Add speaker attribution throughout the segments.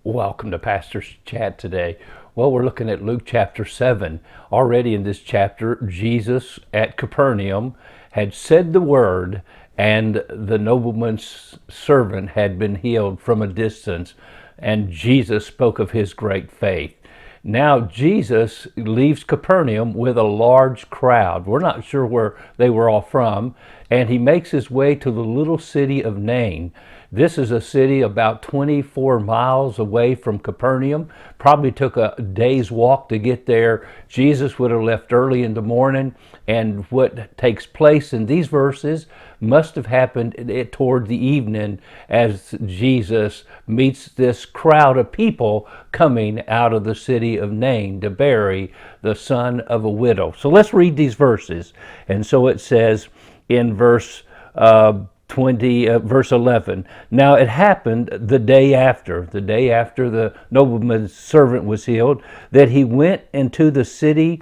Speaker 1: Welcome to Pastor's Chat today. Well, we're looking at Luke chapter 7. Already in this chapter, Jesus at Capernaum had said the word, and the nobleman's servant had been healed from a distance, and Jesus spoke of his great faith. Now, Jesus leaves Capernaum with a large crowd. We're not sure where they were all from, and he makes his way to the little city of Nain. This is a city about 24 miles away from Capernaum. Probably took a day's walk to get there. Jesus would have left early in the morning, and what takes place in these verses must have happened toward the evening as Jesus meets this crowd of people coming out of the city of Nain to bury the son of a widow. So let's read these verses. And so it says in verse 11. Now it happened the day after the nobleman's servant was healed, that he went into the city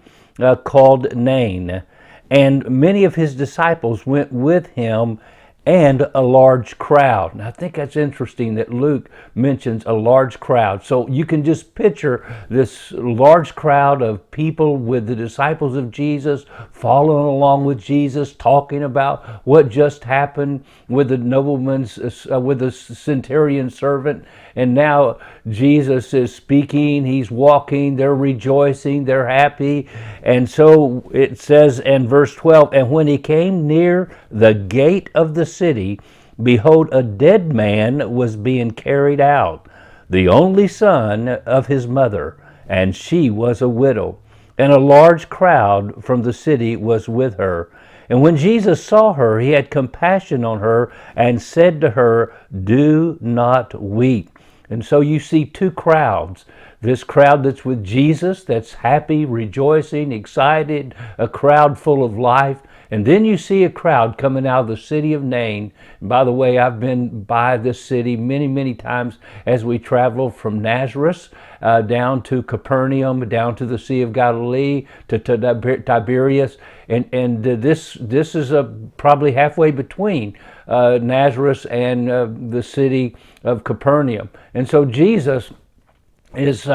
Speaker 1: called Nain, and many of his disciples went with him, and a large crowd. And I think that's interesting that Luke mentions a large crowd. So you can just picture this large crowd of people with the disciples of Jesus following along with Jesus, talking about what just happened with the with the centurion servant. And now Jesus is speaking, he's walking, they're rejoicing, they're happy. And so it says in verse 12, and when he came near the gate of the city, behold, a dead man was being carried out, the only son of his mother, and she was a widow. And a large crowd from the city was with her. And when Jesus saw her, he had compassion on her and said to her, do not weep. And so you see two crowds. This crowd that's with Jesus, that's happy, rejoicing, excited, a crowd full of life. And then you see a crowd coming out of the city of Nain. And by the way, I've been by this city many, many times as we travel from Nazareth down to Capernaum, down to the Sea of Galilee, to Tiberias. And this is probably halfway between Nazareth and the city of Capernaum. And so Jesus is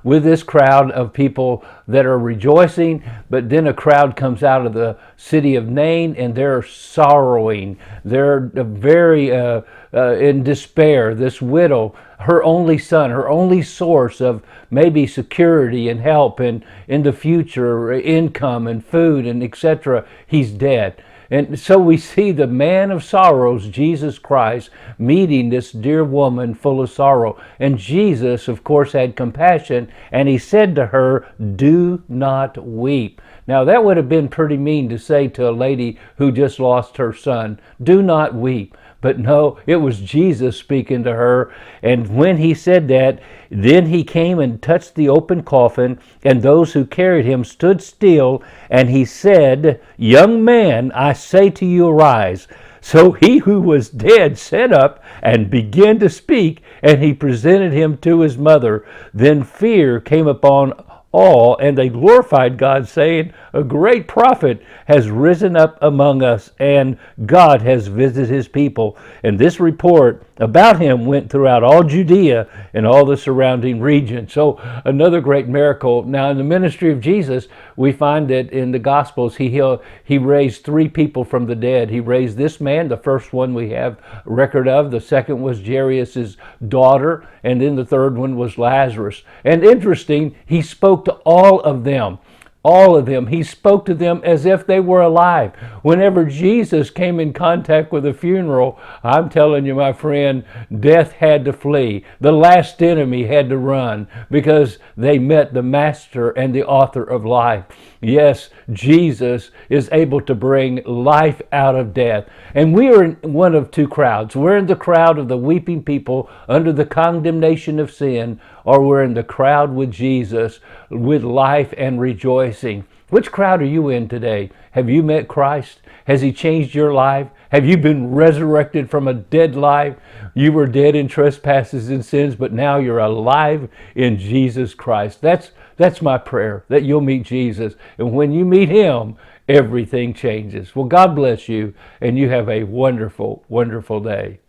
Speaker 1: with this crowd of people that are rejoicing, but then a crowd comes out of the city of Nain, and they're sorrowing. They're very in despair. This widow, her only son, her only source of maybe security and help and in the future, income and food and etc., he's dead. And so we see the man of sorrows, Jesus Christ, meeting this dear woman full of sorrow. And Jesus, of course, had compassion, and he said to her, do not weep. Now, that would have been pretty mean to say to a lady who just lost her son, do not weep. But no, it was Jesus speaking to her. And when he said that, then he came and touched the open coffin, and those who carried him stood still. And he said, young man, I say to you, arise. So he who was dead sat up and began to speak, and he presented him to his mother. Then fear came upon all, and they glorified God, saying, a great prophet has risen up among us, and God has visited his people. And this report about him went throughout all Judea and all the surrounding region. So another great miracle. Now in the ministry of Jesus, we find that in the Gospels, he raised 3 people from the dead. He raised this man, the first one we have record of. The second was Jairus' daughter, and then the third one was Lazarus. And interesting, he spoke to all of them. All of them. He spoke to them as if they were alive. Whenever Jesus came in contact with a funeral, I'm telling you, my friend, death had to flee. The last enemy had to run because they met the master and the author of life. Yes, Jesus is able to bring life out of death. And we are in one of two crowds. We're in the crowd of the weeping people under the condemnation of sin, or we're in the crowd with Jesus with life and rejoicing. Which crowd are you in today? Have you met Christ? Has he changed your life? Have you been resurrected from a dead life? You were dead in trespasses and sins, but now you're alive in Jesus Christ. That's my prayer, that you'll meet Jesus. And when you meet him, everything changes. Well, God bless you, and you have a wonderful, wonderful day.